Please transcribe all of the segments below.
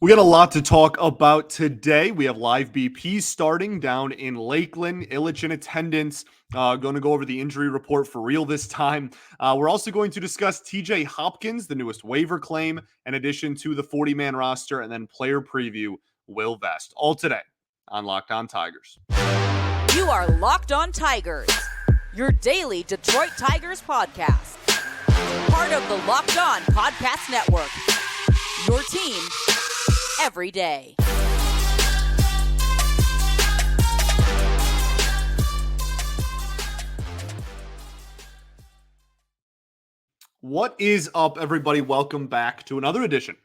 We got a lot to talk about today. We have live BPs starting down in Lakeland. Illich in attendance. Going to go over the injury report for real this time. We're also going to discuss TJ Hopkins, the newest waiver claim, in addition to the 40-man roster, and then player preview, Will Vest. All today on Locked On Tigers. You are Locked On Tigers, your daily Detroit Tigers podcast. Part of the Locked On Podcast Network, your team every day. What is up, everybody? Welcome back to another edition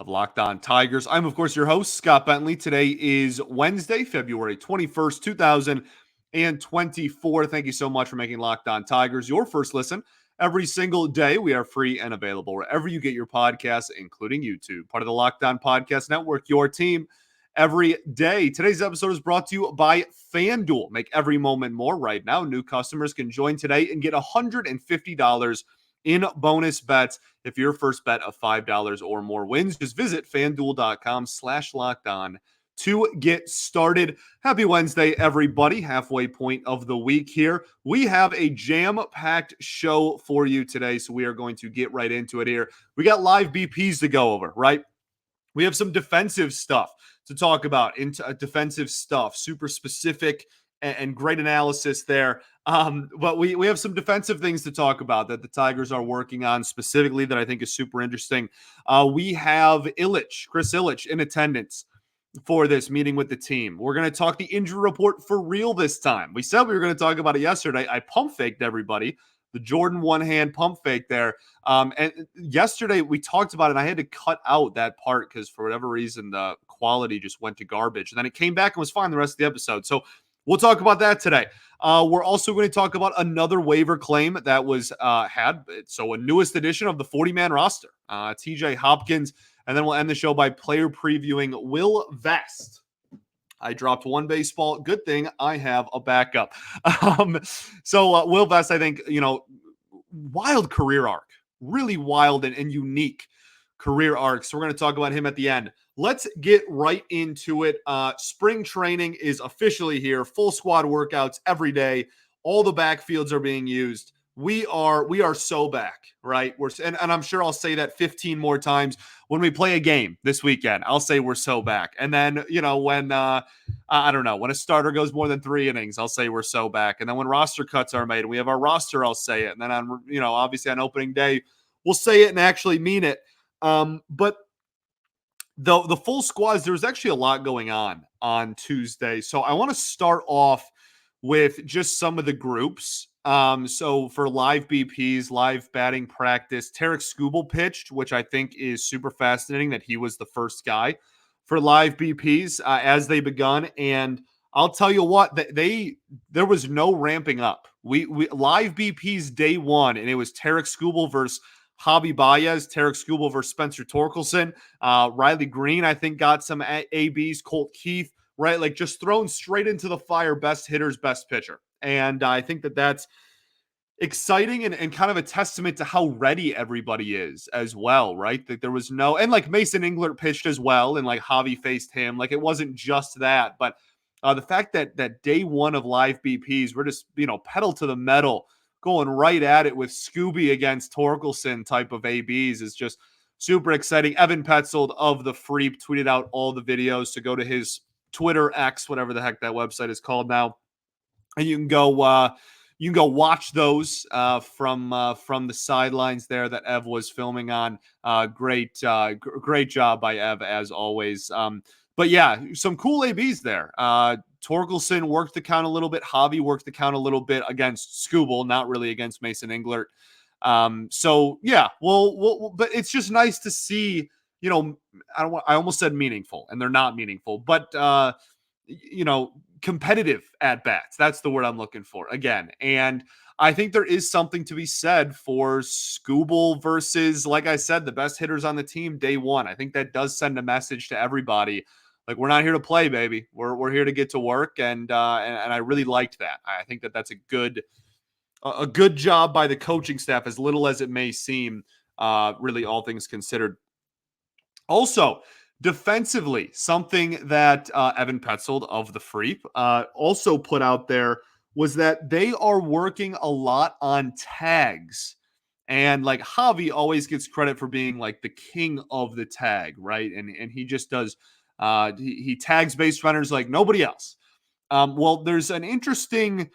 of Locked On Tigers. I'm, of course, your host, Scott Bentley. Today is Wednesday, February 21st, 2024. Thank you so much for making Locked On Tigers your first listen every single day. We are free and available wherever you get your podcasts, including YouTube. Part of the Locked On Podcast Network, your team every day. Today's episode is brought to you by FanDuel. Make every moment more right now. New customers can join today and get $150 in bonus bets if your first bet of $5 or more wins. Just visit FanDuel.com/lockedon to get started. Happy Wednesday, everybody. Halfway point of the week here. We have a jam-packed show for you today, so we are going to get right into it here. We got live BPs to go over, right? We have some defensive stuff to talk about, into defensive stuff, super specific and great analysis there. But we have some defensive things to talk about that the Tigers are working on specifically that I think is super interesting. We have Illich, Chris Illich, in attendance for this meeting with the team. We're going to talk the injury report for real this time. We said we were going to talk about it yesterday. I pump faked everybody. The Jordan one-hand pump fake there. And yesterday we talked about it, and I had to cut out that part because for whatever reason the quality just went to garbage. And then it came back and was fine the rest of the episode. So we'll talk about that today. We're also going to talk about another waiver claim that was had. So a newest edition of the 40-man roster, TJ Hopkins. And then we'll end the show by player previewing Will Vest. I dropped one baseball. Good thing I have a backup. So Will Vest, I think, wild career arc. Really wild and unique career arc. So we're going to talk about him at the end. Let's get right into it. Spring training is officially here. Full squad workouts every day. All the backfields are being used. We are so back, right? And I'm sure I'll say that 15 more times when we play a game this weekend. I'll say we're so back. And then, when I don't know, when a starter goes more than 3 innings, I'll say we're so back. And then when roster cuts are made and we have our roster, I'll say it. And then obviously on opening day, we'll say it and actually mean it. But the full squads, there was actually a lot going on Tuesday. So I want to start off with just some of the groups. So for live BPs, live batting practice, Tarek Skubal pitched, which I think is super fascinating that he was the first guy for live BPs as they begun. And I'll tell you what, there was no ramping up. We live BPs day one, and it was Tarek Skubal versus Javi Baez, Tarek Skubal versus Spencer Torkelson. Riley Green, I think, got some ABs. Colt Keith, right? Like just thrown straight into the fire, best hitters, best pitcher. And I think that's exciting and kind of a testament to how ready everybody is as well, right? That there was and like Mason Englert pitched as well, and like Javi faced him. Like it wasn't just that, but the fact that day one of live BPs, we're just, pedal to the metal, going right at it with Scooby against Torkelson type of ABs is just super exciting. Evan Petzold of The Freep tweeted out all the videos to go to his Twitter, X, whatever the heck that website is called now. And you can go watch those from the sidelines there that Ev was filming on. Great job by Ev as always. But yeah, some cool ABs there. Torkelson worked the count a little bit. Javi worked the count a little bit against Skubal, not really against Mason Englert. So yeah, well, but it's just nice to see. I almost said meaningful, and they're not meaningful, but competitive at bats. That's the word I'm looking for again. And I think there is something to be said for Skubal versus, like I said, the best hitters on the team day one. I think that does send a message to everybody. Like, we're not here to play, baby. We're here to get to work. And I really liked that. I think that's a good job by the coaching staff, as little as it may seem, really all things considered. Also, Defensively, something that Evan Petzold of the Freep also put out there was that they are working a lot on tags. And like Javi always gets credit for being like the king of the tag, right? And he just does he tags base runners like nobody else. Well, there's an interesting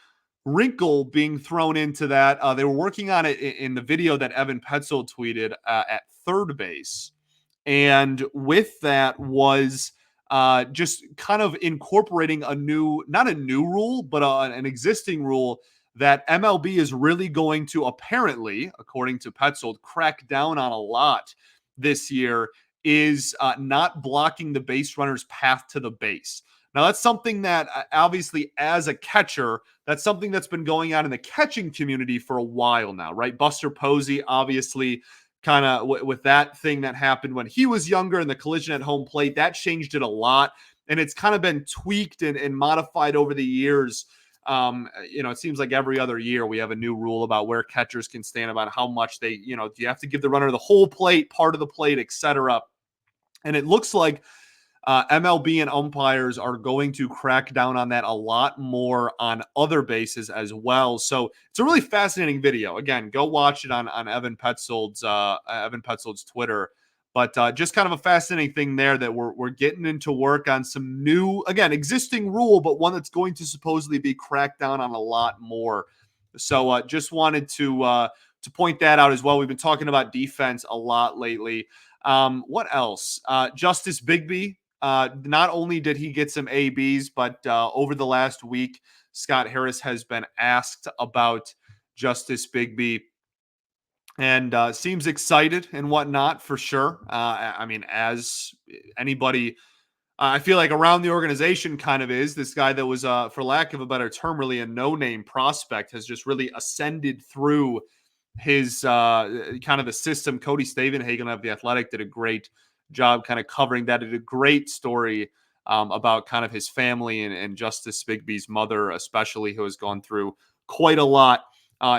wrinkle being thrown into that. They were working on it in the video that Evan Petzold tweeted at third base. And with that was just kind of incorporating a new, not a new rule, but an existing rule that MLB is really going to apparently, according to Petzold, crack down on a lot this year is not blocking the base runner's path to the base. Now, that's something that obviously, as a catcher, that's something that's been going on in the catching community for a while now, right? Buster Posey, obviously, kind of with that thing that happened when he was younger and the collision at home plate, that changed it a lot. And it's kind of been tweaked and modified over the years. It seems like every other year we have a new rule about where catchers can stand, about how much they, do you have to give the runner the whole plate, part of the plate, etc. And it looks like MLB and umpires are going to crack down on that a lot more on other bases as well. So it's a really fascinating video. Again, go watch it on Evan Petzold's Twitter. But just kind of a fascinating thing there that we're getting into work on some new, again, existing rule, but one that's going to supposedly be cracked down on a lot more. So just wanted to point that out as well. We've been talking about defense a lot lately. What else? Justice Bigby. Not only did he get some ABs, but over the last week, Scott Harris has been asked about Justice Bigby and seems excited and whatnot for sure. I mean, as anybody, I feel like around the organization kind of is, this guy that was, for lack of a better term, really a no-name prospect has just really ascended through his kind of the system. Cody Stavenhagen of The Athletic did a great job kind of covering that. Did a great story about kind of his family and Justice Bigby's mother, especially, who has gone through quite a lot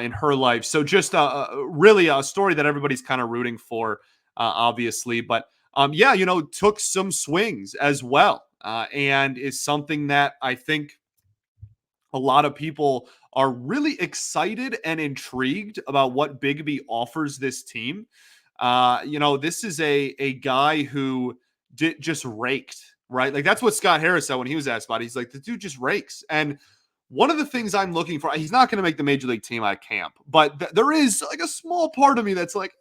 in her life. So just really a story that everybody's kind of rooting for, obviously. But took some swings as well, and is something that I think a lot of people are really excited and intrigued about what Bigby offers this team. This is a guy who just raked, right? Like that's what Scott Harris said when he was asked about it. He's like, the dude just rakes. And one of the things I'm looking for, he's not going to make the major league team out of camp, but there is like a small part of me that's like,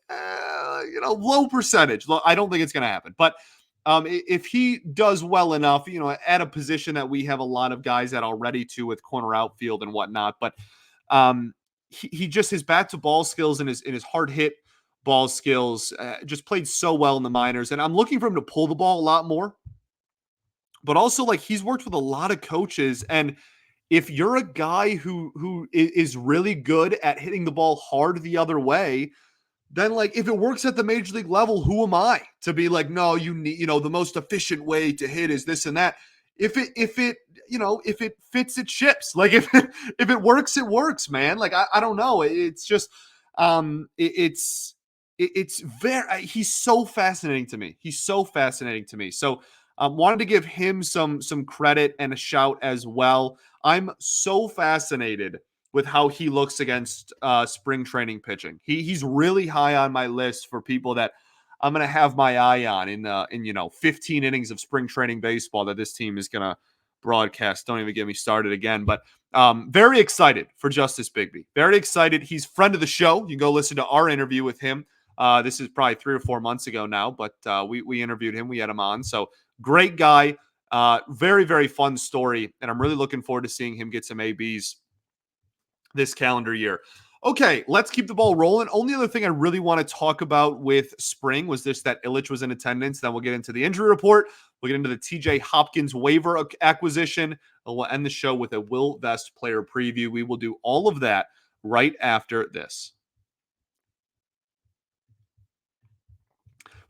low percentage. I don't think it's going to happen. But if he does well enough, at a position that we have a lot of guys at already too, with corner outfield and whatnot, but he just, his bat to ball skills and his hard hit ball skills just played so well in the minors. And I'm looking for him to pull the ball a lot more, but also like he's worked with a lot of coaches. And if you're a guy who is really good at hitting the ball hard the other way, then like if it works at the major league level, who am I to be like, no, you need, the most efficient way to hit is this and that. If it fits, it ships. Like if it works, it works, man. Like I don't know. It's just it's very, he's so fascinating to me. So wanted to give him some credit and a shout as well. I'm so fascinated with how he looks against spring training pitching. He's really high on my list for people that I'm going to have my eye on in 15 innings of spring training baseball that this team is going to broadcast. Don't even get me started again. But very excited for Justice Bigby. Very excited. He's friend of the show. You can go listen to our interview with him. This is probably 3 or 4 months ago now, but we interviewed him. We had him on. So great guy. Very, very fun story. And I'm really looking forward to seeing him get some ABs this calendar year. Okay, let's keep the ball rolling. Only other thing I really want to talk about with spring was this, that Illich was in attendance. Then we'll get into the injury report. We'll get into the TJ Hopkins waiver acquisition. And we'll end the show with a Will Vest player preview. We will do all of that right after this.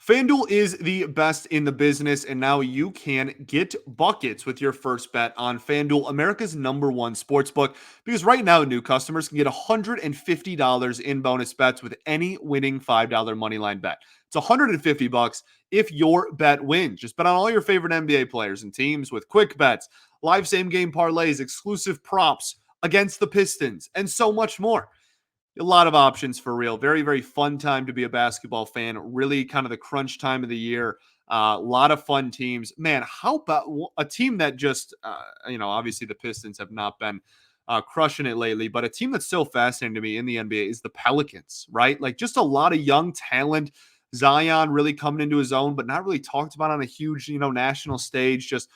FanDuel is the best in the business, and now you can get buckets with your first bet on FanDuel, America's #1 sportsbook. Because right now, new customers can get $150 in bonus bets with any winning $5 moneyline bet. It's $150 if your bet wins. Just bet on all your favorite NBA players and teams with quick bets, live same-game parlays, exclusive props against the Pistons, and so much more. A lot of options for real. Very, very fun time to be a basketball fan. Really kind of the crunch time of the year. A lot of fun teams. Man, how about a team that just, obviously the Pistons have not been crushing it lately, but a team that's so fascinating to me in the NBA is the Pelicans, right? Like just a lot of young talent. Zion really coming into his own, but not really talked about on a huge, national stage. Just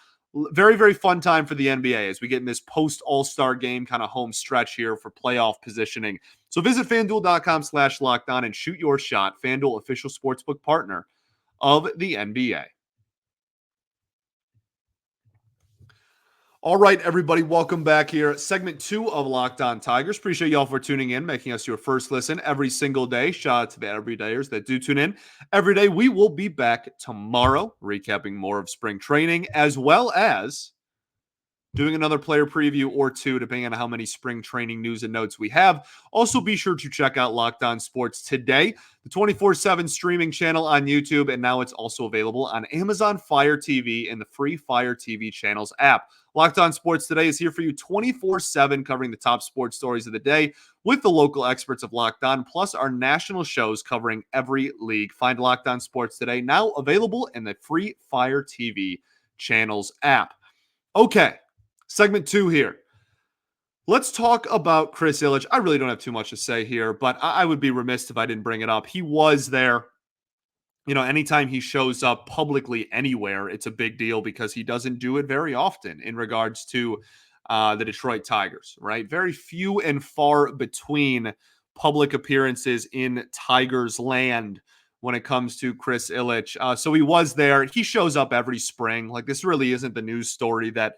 very, very fun time for the NBA as we get in this post All-Star game kind of home stretch here for playoff positioning. So visit FanDuel.com/lockedon and shoot your shot. FanDuel, official sportsbook partner of the NBA. All right, everybody, welcome back here. Segment 2 of Locked On Tigers. Appreciate y'all for tuning in, making us your first listen every single day. Shout out to the everydayers that do tune in every day. We will be back tomorrow, recapping more of spring training, as well as doing another player preview or two, depending on how many spring training news and notes we have. Also, be sure to check out Locked On Sports Today, the 24/7 streaming channel on YouTube, and now it's also available on Amazon Fire TV and the free Fire TV channels app. Locked On Sports Today is here for you 24/7, covering the top sports stories of the day with the local experts of Locked On, plus our national shows covering every league. Find Locked On Sports Today now available in the free Fire TV channels app. Okay. Segment 2 here. Let's talk about Chris Illich. I really don't have too much to say here, but I would be remiss if I didn't bring it up. He was there. Anytime he shows up publicly anywhere, it's a big deal because he doesn't do it very often in regards to the Detroit Tigers, right? Very few and far between public appearances in Tigers land when it comes to Chris Illich. So he was there. He shows up every spring. Like, this really isn't the news story that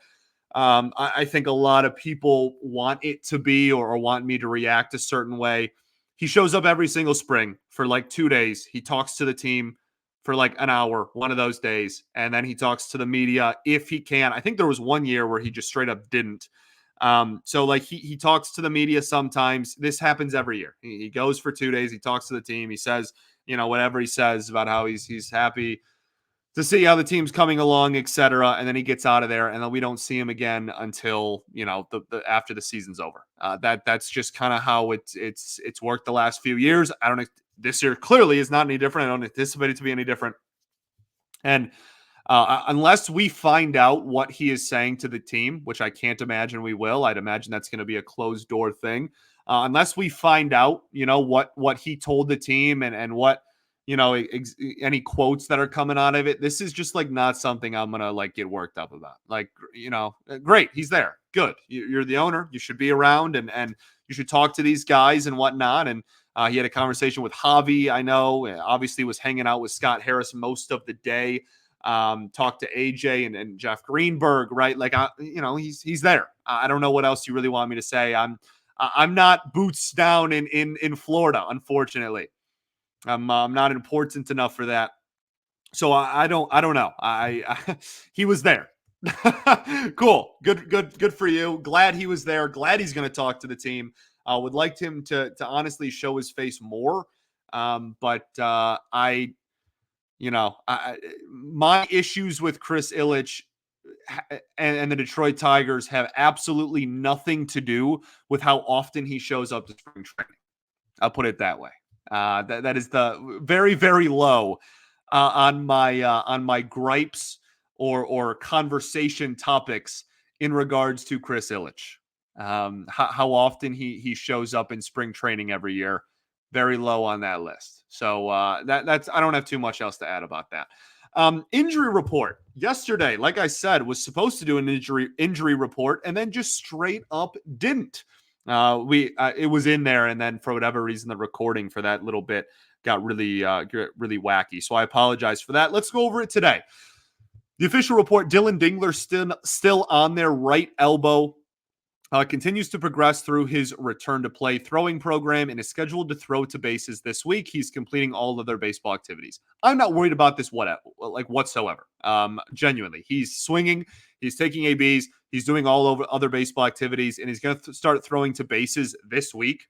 I think a lot of people want it to be or want me to react a certain way. He shows up every single spring for like 2 days. He talks to the team for like an hour, one of those days, and then he talks to the media if he can. I think there was one year where he just straight up didn't. So like he talks to the media sometimes. This happens every year. He goes for 2 days. He talks to the team. He says, whatever he says about how he's happy to see how the team's coming along, etc. And then he gets out of there, and then we don't see him again until the after the season's over. That's just kind of how it's worked the last few years. This year clearly is not any different. I don't anticipate it to be any different. And unless we find out what he is saying to the team, which I can't imagine we will, I'd imagine that's going to be a closed door thing. Unless we find out, what he told the team and what. Any quotes that are coming out of it. This is just like not something I'm going to like get worked up about. Like, great. He's there. Good. You're the owner. You should be around and you should talk to these guys and whatnot. And he had a conversation with Javi. I know, obviously was hanging out with Scott Harris most of the day. Talked to AJ and Jeff Greenberg, right? Like, he's there. I don't know what else you really want me to say. I'm not boots down in Florida, unfortunately. I'm not important enough for that. So I don't know. He was there. Cool. Good for you. Glad he was there. Glad he's going to talk to the team. Would like him to honestly show his face more. But my issues with Chris Illich and the Detroit Tigers have absolutely nothing to do with how often he shows up to spring training. I'll put it that way. That is the very, very low on my gripes or conversation topics in regards to Chris Illich. How often he shows up in spring training every year, very low on that list. So that's I don't have too much else to add about that. Injury report yesterday, like I said, was supposed to do an injury report and then just straight up didn't. It was in there, and then for whatever reason, the recording for that little bit got really wacky. So I apologize for that. Let's go over it today. The official report: Dylan Dingler still on their right elbow. Continues to progress through his return to play throwing program and is scheduled to throw to bases this week. He's completing all of their baseball activities. I'm not worried about this whatsoever. Genuinely, he's swinging, he's taking ABs, he's doing all over other baseball activities, and he's going to start throwing to bases this week.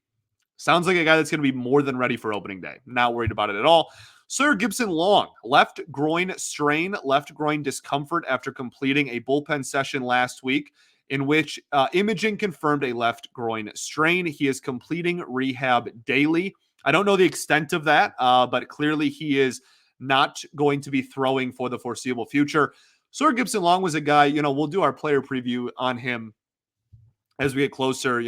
Sounds like a guy that's going to be more than ready for opening day. Not worried about it at all. Sir Gibson Long, left groin strain, left groin discomfort after completing a bullpen session last week in which imaging confirmed a left groin strain. He is completing rehab daily. I don't know the extent of that, but clearly he is not going to be throwing for the foreseeable future. Sir Gibson Long was a guy, we'll do our player preview on him as we get closer,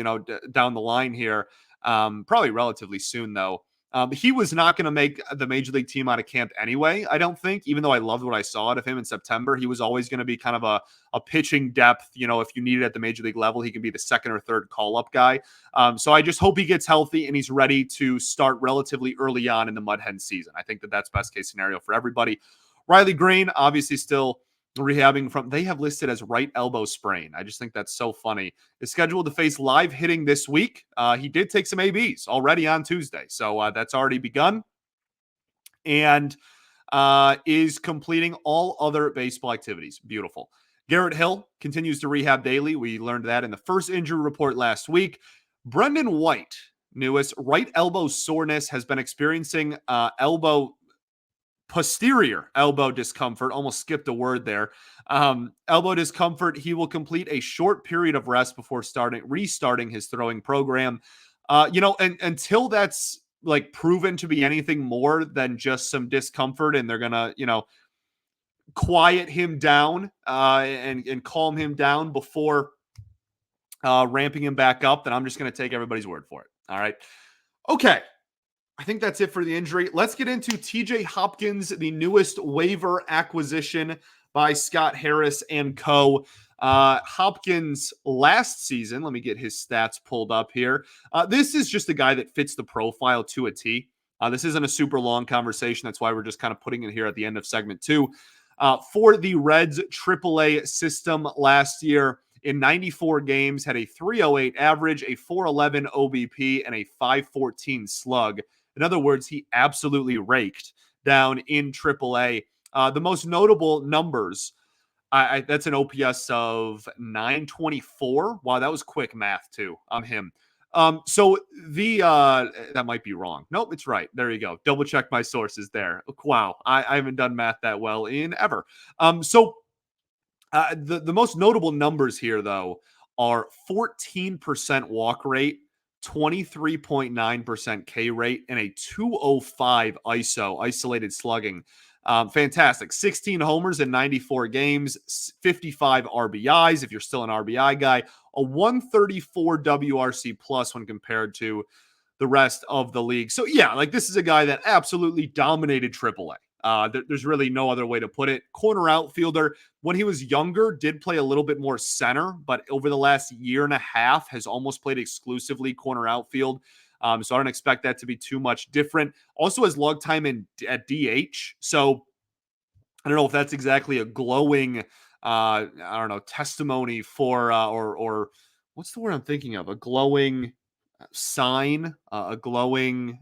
down the line here. Probably relatively soon, though. He was not going to make the major league team out of camp anyway, I don't think, even though I loved what I saw out of him in September. He was always going to be kind of a pitching depth. If you need it at the major league level, he can be the second or third call-up guy. So I just hope he gets healthy and he's ready to start relatively early on in the Mud Hen season. I think that's best case scenario for everybody. Riley Green, obviously still rehabbing from, they have listed as right elbow sprain. I just think that's so funny. Is scheduled to face live hitting this week. He did take some ABs already on Tuesday, so that's already begun, and is completing all other baseball activities. Beautiful. Garrett Hill continues to rehab daily. We learned that in the first injury report last week. Brendan White, newest right elbow soreness, has been experiencing posterior elbow discomfort. Almost skipped a word there. Elbow discomfort. He will complete a short period of rest before restarting his throwing program. And until that's proven to be anything more than just some discomfort, and they're gonna, quiet him down and calm him down before ramping him back up, then I'm just gonna take everybody's word for it. All right. Okay. I think that's it for the injury. Let's get into TJ Hopkins, the newest waiver acquisition by Scott Harris and co. Hopkins last season, let me get his stats pulled up here. This is just a guy that fits the profile to a T. This isn't a super long conversation. That's why we're just kind of putting it here at the end of segment 2. For the Reds AAA system last year, in 94 games, had a 308 average, a 411 OBP, and a 514 slug. In other words, he absolutely raked down in AAA. The most notable numbers, that's an OPS of 924. Wow, that was quick math too on him. So that might be wrong. Nope, it's right. There you go. Double check my sources there. Wow, I haven't done math that well in ever. The most notable numbers here, though, are 14% walk rate, 23.9% K rate, and a 205 ISO, isolated slugging. Fantastic. 16 homers in 94 games, 55 RBIs if you're still an RBI guy, a 134 WRC plus when compared to the rest of the league. So, yeah, this is a guy that absolutely dominated AAA. There's really no other way to put it. Corner outfielder, when he was younger, did play a little bit more center, but over the last year and a half has almost played exclusively corner outfield. So I don't expect that to be too much different. Also has log time at DH. So I don't know if that's exactly a glowing, testimony for, or what's the word I'm thinking of? A glowing sign, a glowing,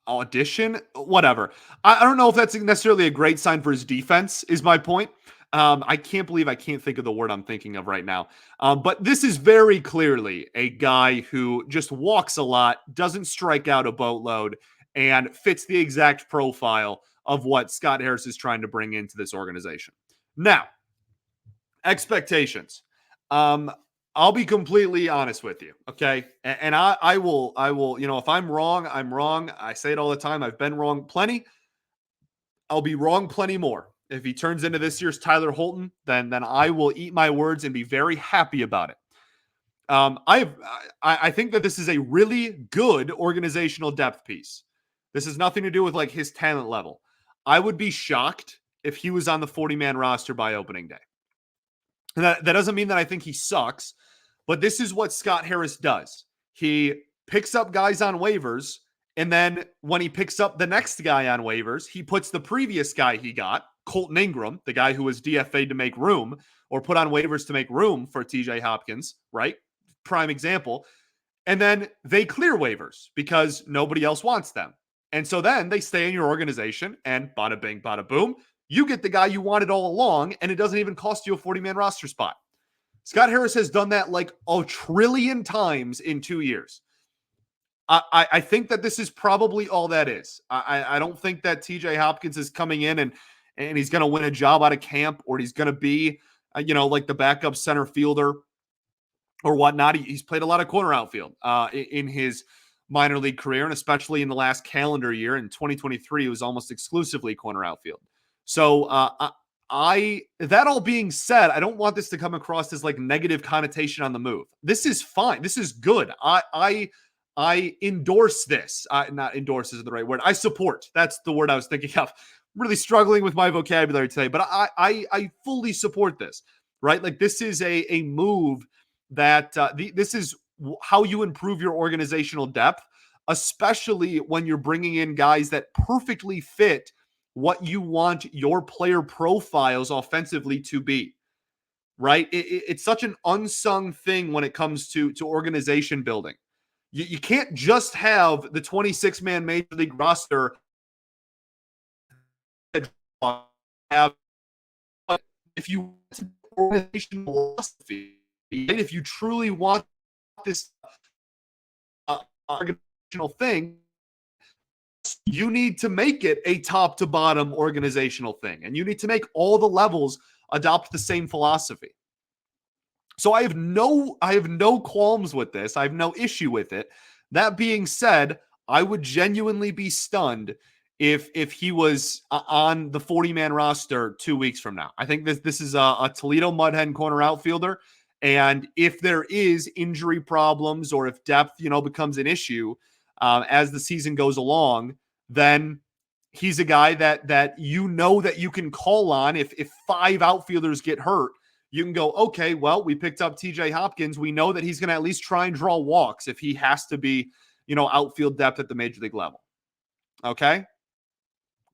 audition, whatever. I don't know if that's necessarily a great sign for his defense, is my point. I can't believe I can't think of the word I'm thinking of right now. But this is very clearly a guy who just walks a lot, doesn't strike out a boatload, and fits the exact profile of what Scott Harris is trying to bring into this organization. Now, expectations. I'll be completely honest with you, okay? And I will, if I'm wrong, I'm wrong. I say it all the time. I've been wrong plenty. I'll be wrong plenty more. If he turns into this year's Tyler Holton, then I will eat my words and be very happy about it. I think that this is a really good organizational depth piece. This has nothing to do with his talent level. I would be shocked if he was on the 40-man roster by opening day. And that doesn't mean that I think he sucks, but this is what Scott Harris does. He picks up guys on waivers, and then when he picks up the next guy on waivers, he puts the previous guy he got Colton Ingram, the guy who was DFA'd to make room or put on waivers to make room for TJ Hopkins, right? Prime example. And then they clear waivers because nobody else wants them. And so then they stay in your organization and bada bing, bada boom, you get the guy you wanted all along, and it doesn't even cost you a 40-man roster spot. Scott Harris has done that like a trillion times in 2 years. I think that this is probably all that is. I don't think that TJ Hopkins is coming in and he's going to win a job out of camp, or he's going to be, like the backup center fielder or whatnot. He's played a lot of corner outfield in his minor league career, and especially in the last calendar year in 2023, it was almost exclusively corner outfield. So that all being said, I don't want this to come across as like negative connotation on the move. This is fine. This is good. I endorse this. Not endorse isn't the right word. I support. That's the word I was thinking of. I'm really struggling with my vocabulary today, but I fully support this, right? Like this is a move that this is how you improve your organizational depth, especially when you're bringing in guys that perfectly fit what you want your player profiles offensively to be, right? It's such an unsung thing when it comes to organization building. You can't just have the 26-man major league roster have, if you want organizational philosophy, and if you truly want this organizational thing, you need to make it a top to bottom organizational thing, and you need to make all the levels adopt the same philosophy. So I have no qualms with this. I have no issue with it. That being said, I would genuinely be stunned if he was on the 40-man roster 2 weeks from now. I think this is a Toledo Mudhen corner outfielder, and if there is injury problems or if depth, becomes an issue as the season goes along, then he's a guy that that you can call on if 5 outfielders get hurt. You can go, okay, well, we picked up TJ Hopkins. We know that he's going to at least try and draw walks if he has to be, outfield depth at the major league level. Okay,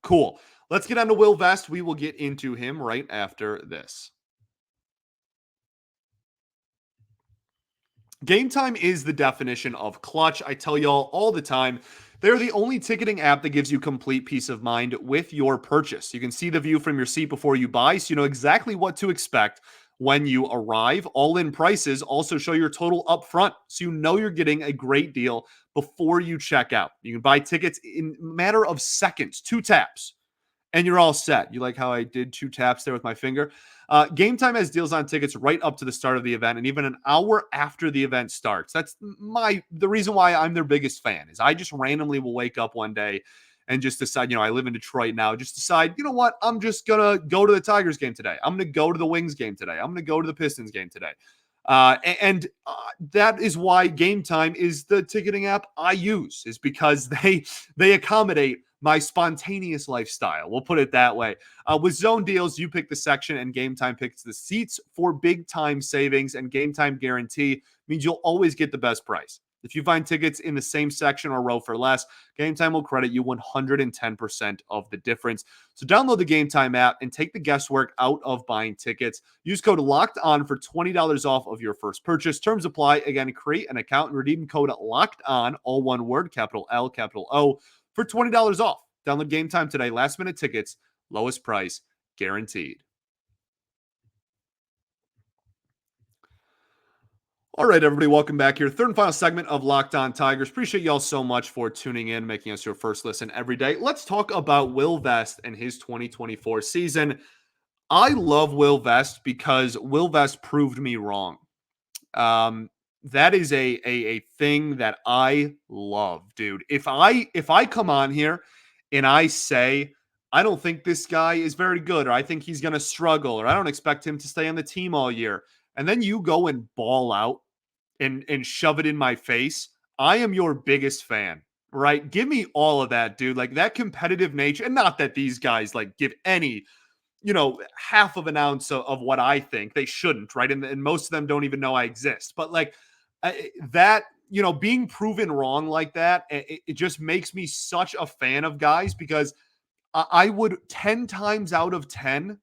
cool. Let's get on to Will Vest. We will get into him right after this. GameTime is the definition of clutch. I tell y'all all the time, they're the only ticketing app that gives you complete peace of mind with your purchase. You can see the view from your seat before you buy, so you know exactly what to expect when you arrive. All-in prices also show your total up front, so you know you're getting a great deal before you check out. You can buy tickets in a matter of seconds, 2 taps, and you're all set. You like how I did 2 taps there with my finger? GameTime has deals on tickets right up to the start of the event and even an hour after the event starts. That's the reason why I'm their biggest fan is I just randomly will wake up one day and just decide, I live in Detroit now, just decide, you know what, I'm just going to go to the Tigers game today. I'm going to go to the Wings game today. I'm going to go to the Pistons game today. That is why GameTime is the ticketing app I use, is because they accommodate my spontaneous lifestyle. We'll put it that way. With zone deals, you pick the section and GameTime picks the seats for big time savings, and GameTime guarantee means you'll always get the best price. If you find tickets in the same section or row for less, GameTime will credit you 110% of the difference. So download the GameTime app and take the guesswork out of buying tickets. Use code LOCKEDON for $20 off of your first purchase. Terms apply. Again, create an account and redeem code LOCKEDON, all one word, capital L, capital O, for $20 off. Download GameTime today. Last minute tickets, lowest price guaranteed. All right, everybody, welcome back here. Third and final segment of Locked On Tigers. Appreciate y'all so much for tuning in, making us your first listen every day. Let's talk about Will Vest and his 2024 season. I love Will Vest because Will Vest proved me wrong. That is a thing that I love, dude. If I come on here and I say, I don't think this guy is very good, or I think he's going to struggle, or I don't expect him to stay on the team all year, and then you go and ball out and shove it in my face, I am your biggest fan, right? Give me all of that, dude. Like that competitive nature, and not that these guys like give any, half of an ounce of what I think. They shouldn't, right? And most of them don't even know I exist. But like that, being proven wrong like that, it just makes me such a fan of guys because I would 10 times out of 10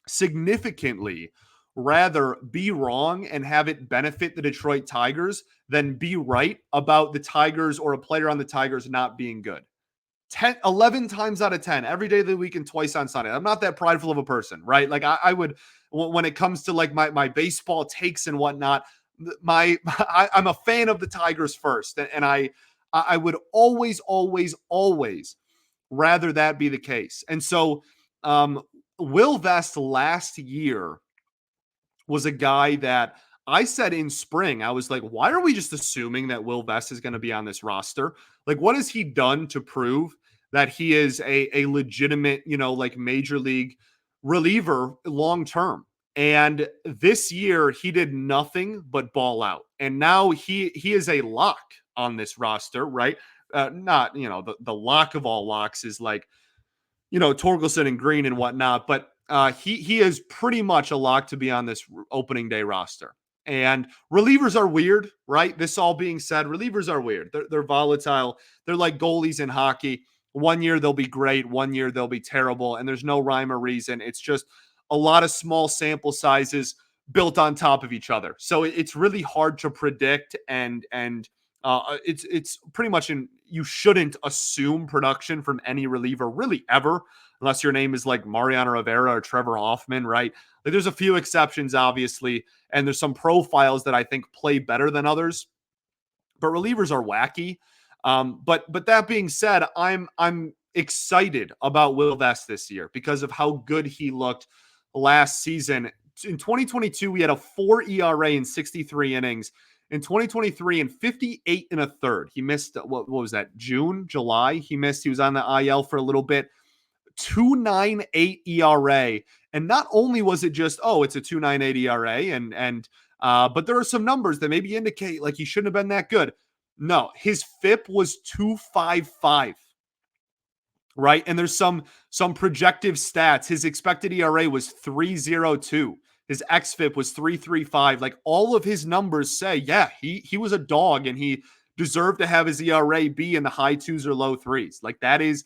significantly rather be wrong and have it benefit the Detroit Tigers than be right about the Tigers or a player on the Tigers not being good. 11 times out of 10 every day of the week and twice on Sunday. I'm not that prideful of a person, right? Like I would, when it comes to like my baseball takes and whatnot, I'm a fan of the Tigers first. And I would always rather that be the case. And so, Will Vest last year was a guy that I said in spring, I was like, why are we just assuming that Will Vest is going to be on this roster? Like, what has he done to prove that he is a legitimate, like major league reliever long term? And this year he did nothing but ball out. And now he is a lock on this roster, right? Not, the lock of all locks is like, Torkelson and Green and whatnot, but he is pretty much a lock to be on this opening day roster. And relievers are weird, right? This all being said, relievers are weird. They're volatile. They're like goalies in hockey. One year they'll be great, one year they'll be terrible, and there's no rhyme or reason. It's just a lot of small sample sizes built on top of each other. So it's really hard to predict, and it's pretty much you shouldn't assume production from any reliever really ever, unless your name is like Mariano Rivera or Trevor Hoffman, right? Like there's a few exceptions, obviously, and there's some profiles that I think play better than others, but relievers are wacky. But that being said, I'm excited about Will Vest this year because of how good he looked last season. In 2022, we had a 4 ERA in 63 innings. In 2023, in 58 and a third, he missed, what was that, July? He missed, he was on the IL for a little bit. 2.98 ERA. And not only was it just, it's a 2.98 ERA, but there are some numbers that maybe indicate like he shouldn't have been that good. No, his FIP was 2.55. Right. And there's some projective stats. His expected ERA was 3.02. His xFIP was 3.35. Like all of his numbers say, yeah, he was a dog and he deserved to have his ERA be in the high 2s or low 3s. Like that is,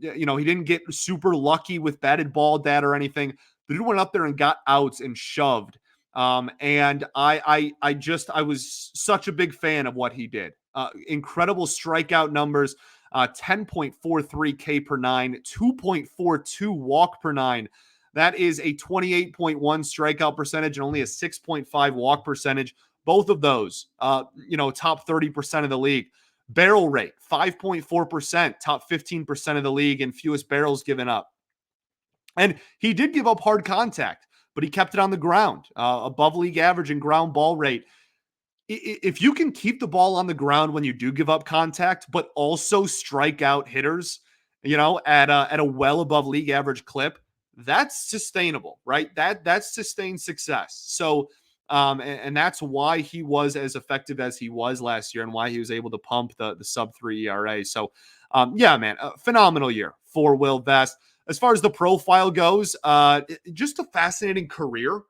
he didn't get super lucky with batted ball data or anything. The dude went up there and got outs and shoved. And I was such a big fan of what he did. Incredible strikeout numbers. 10.43 K per 9, 2.42 walk per 9. That is a 28.1 strikeout percentage and only a 6.5 walk percentage. Both of those, top 30% of the league. Barrel rate, 5.4%, top 15% of the league, and fewest barrels given up. And he did give up hard contact, but he kept it on the ground, above league average in ground ball rate. If you can keep the ball on the ground when you do give up contact, but also strike out hitters, at a well above league average clip, that's sustainable, right? That's sustained success. So, and that's why he was as effective as he was last year and why he was able to pump the sub 3 ERA. So, man, a phenomenal year for Will Vest. As far as the profile goes, just a fascinating career.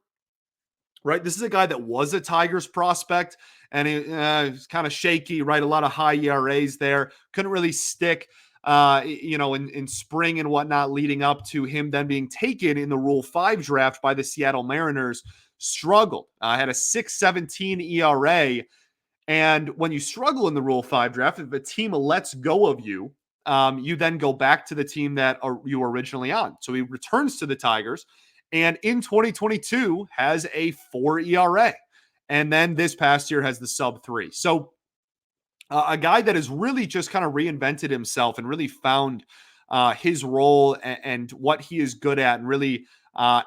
Right. This is a guy that was a Tigers prospect and he's kind of shaky, right? A lot of high ERAs there. Couldn't really stick, in spring and whatnot leading up to him then being taken in the Rule 5 draft by the Seattle Mariners. Struggled. Had a 6.17 ERA. And when you struggle in the Rule 5 draft, if a team lets go of you, you then go back to the team that you were originally on. So he returns to the Tigers. And in 2022 has a 4 ERA. And then this past year has the sub 3. So a guy that has really just kind of reinvented himself and really found his role and what he is good at and really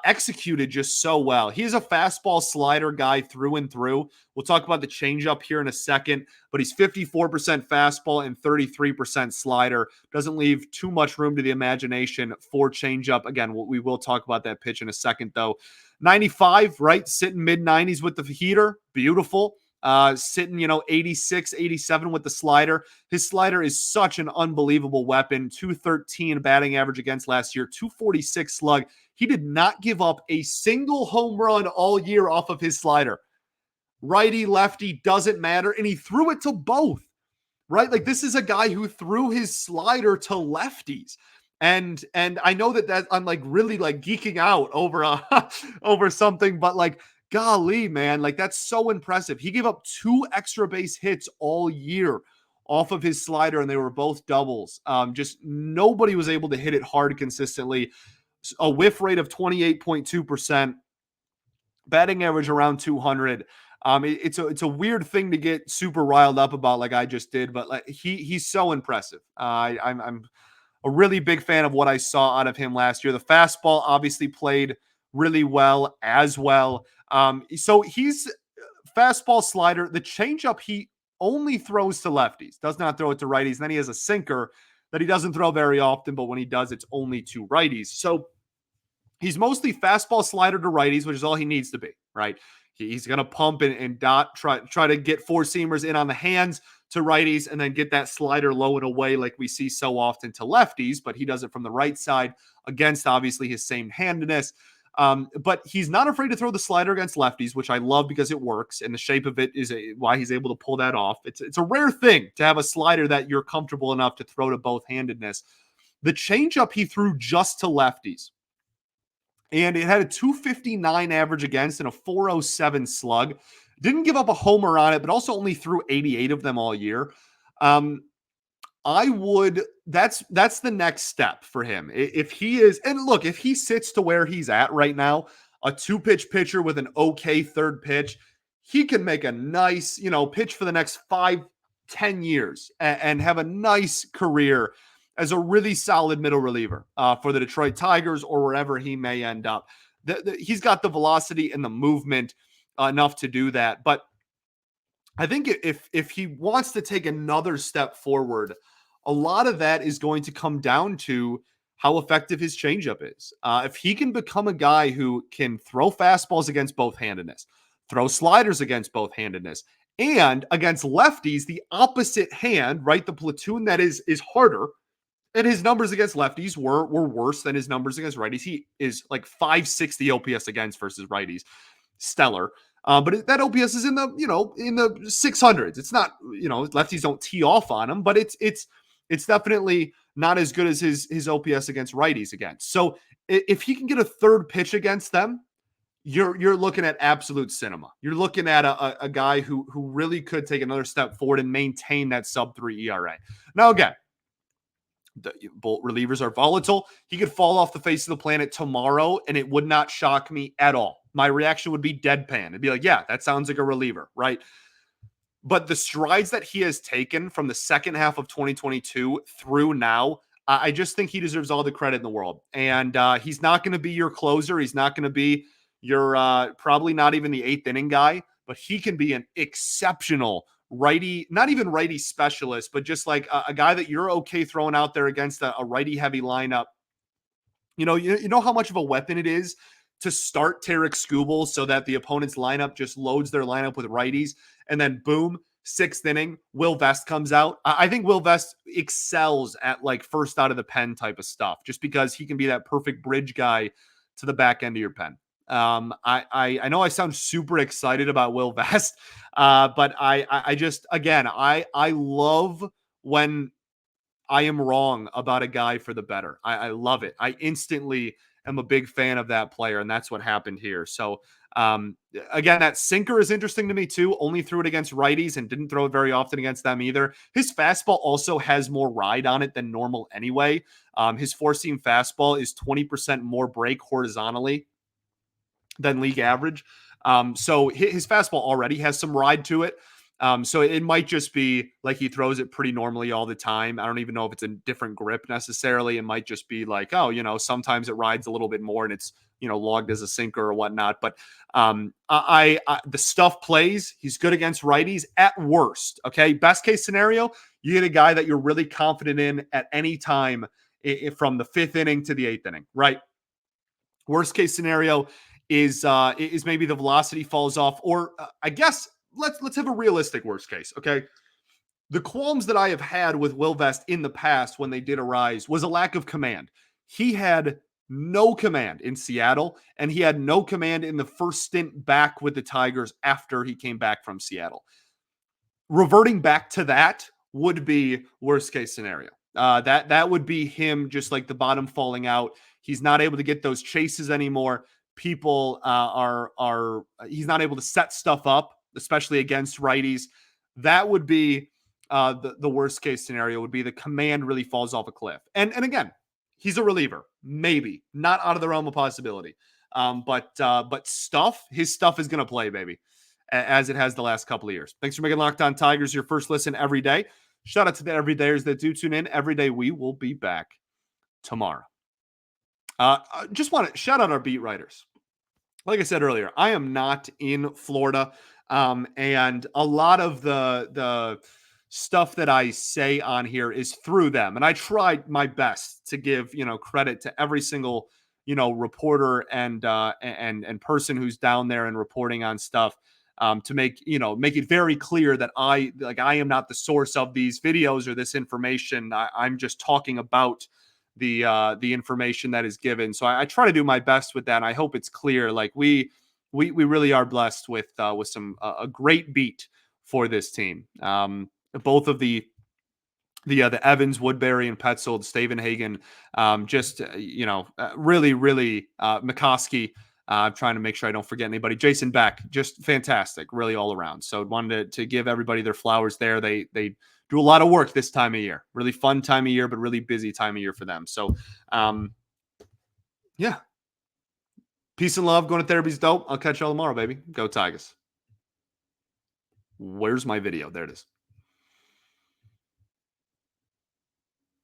executed just so well. He is a fastball slider guy through and through. We'll talk about the changeup here in a second, but he's 54% fastball and 33% slider. Doesn't leave too much room to the imagination for changeup. Again, we will talk about that pitch in a second, though. 95, right? Sitting mid-90s with the heater. Beautiful. Sitting, 86, 87 with the slider. His slider is such an unbelievable weapon. 213 batting average against last year, 246 slug. He did not give up a single home run all year off of his slider. Righty, lefty, doesn't matter. And he threw it to both. right? Like this is a guy who threw his slider to lefties. And I know that I'm like really like geeking out over over something, but like golly, man, like that's so impressive. He gave up 2 extra base hits all year off of his slider, and they were both doubles. Just nobody was able to hit it hard consistently. A whiff rate of 28.2%, batting average around 200. It's a weird thing to get super riled up about, like I just did, but like he's so impressive. I'm a really big fan of what I saw out of him last year. The fastball obviously played really well as well. So he's fastball, slider, the changeup he only throws to lefties, does not throw it to righties. And then he has a sinker that he doesn't throw very often, but when he does, it's only to righties. So he's mostly fastball, slider to righties, which is all he needs to be, right? He's going to pump and dot, try to get four seamers in on the hands to righties, and then get that slider low and away like we see so often to lefties, but he does it from the right side against obviously his same handedness. But he's not afraid to throw the slider against lefties, which I love because it works, and the shape of it is why he's able to pull that off. It's a rare thing to have a slider that you're comfortable enough to throw to both handedness. The changeup he threw just to lefties, and it had a 259 average against and a 407 slug. Didn't give up a homer on it, but also only threw 88 of them all year. That's the next step for him. If he is, and look, if he sits to where he's at right now, a 2-pitch pitcher with an okay third pitch, he can make a nice, pitch for the next 5-10 years and have a nice career as a really solid middle reliever for the Detroit Tigers or wherever he may end up. He's got the velocity and the movement enough to do that. But I think if he wants to take another step forward, a lot of that is going to come down to how effective his changeup is. If he can become a guy who can throw fastballs against both handedness, throw sliders against both handedness, and against lefties, the opposite hand, right? The platoon that is harder. And his numbers against lefties were worse than his numbers against righties. He is like 560 OPS against versus righties. Stellar. But that OPS is in the 600s. It's not, lefties don't tee off on him, but it's definitely not as good as his OPS against righties against. So if he can get a third pitch against them, you're looking at absolute cinema. You're looking at a guy who really could take another step forward and maintain that sub-3 ERA. Now, again, the bolt relievers are volatile. He could fall off the face of the planet tomorrow, and it would not shock me at all. My reaction would be deadpan. It'd be like, yeah, that sounds like a reliever, right? But the strides that he has taken from the second half of 2022 through now, I just think he deserves all the credit in the world. And he's not going to be your closer. He's not going to be your probably not even the 8th inning guy, but he can be an exceptional righty, not even righty specialist, but just like a guy that you're okay throwing out there against a righty heavy lineup. You know how much of a weapon it is to start Tarek Skubal so that the opponent's lineup just loads their lineup with righties, and then boom, 6th inning, Will Vest comes out. I think Will Vest excels at like first out of the pen type of stuff, just because he can be that perfect bridge guy to the back end of your pen. I know I sound super excited about Will Vest, but I just, again, I love when I am wrong about a guy for the better. I love it. I instantly am a big fan of that player, and that's what happened here. So, again, that sinker is interesting to me too. Only threw it against righties and didn't throw it very often against them either. His fastball also has more ride on it than normal anyway. His four-seam fastball is 20% more break horizontally than league average. So his fastball already has some ride to it. So it might just be like he throws it pretty normally all the time. I don't even know if it's a different grip necessarily. It might just be like, sometimes it rides a little bit more and it's, logged as a sinker or whatnot. But the stuff plays. He's good against righties at worst. Okay. Best case scenario, you get a guy that you're really confident in at any time from the 5th inning to the 8th inning, right? Worst case scenario is maybe the velocity falls off, or I guess let's have a realistic worst case. Okay. The qualms that I have had with Will Vest in the past when they did arise was a lack of command. He had no command in Seattle, and he had no command in the first stint back with the Tigers after he came back from Seattle. Reverting back to that would be worst case scenario. That would be him just like the bottom falling out. He's not able to get those chases anymore. People are he's not able to set stuff up, especially against righties. That would be the worst case scenario. Would be the command really falls off a cliff. And again, he's a reliever, maybe not out of the realm of possibility. But his stuff is going to play, baby, as it has the last couple of years. Thanks for making Locked On Tigers your first listen every day. Shout out to the everydayers that do tune in every day. We will be back tomorrow. I just want to shout out our beat writers. Like I said earlier, I am not in Florida, and a lot of the stuff that I say on here is through them, and I tried my best to give credit to every single reporter and person who's down there and reporting on stuff. To make it very clear that I am not the source of these videos or this information. I'm just talking about the information that is given. So I try to do my best with that. And I hope it's clear. Like we really are blessed with some a great beat for this team. Both of the Evans, Woodbury, and Petzold, Stavenhagen, really McCoskey. I'm trying to make sure I don't forget anybody. Jason Beck, just fantastic, really all around. So wanted to give everybody their flowers there. They do a lot of work this time of year. Really fun time of year, but really busy time of year for them. So, yeah. Peace and love. Going to therapy's dope. I'll catch y'all tomorrow, baby. Go Tigers. Where's my video? There it is.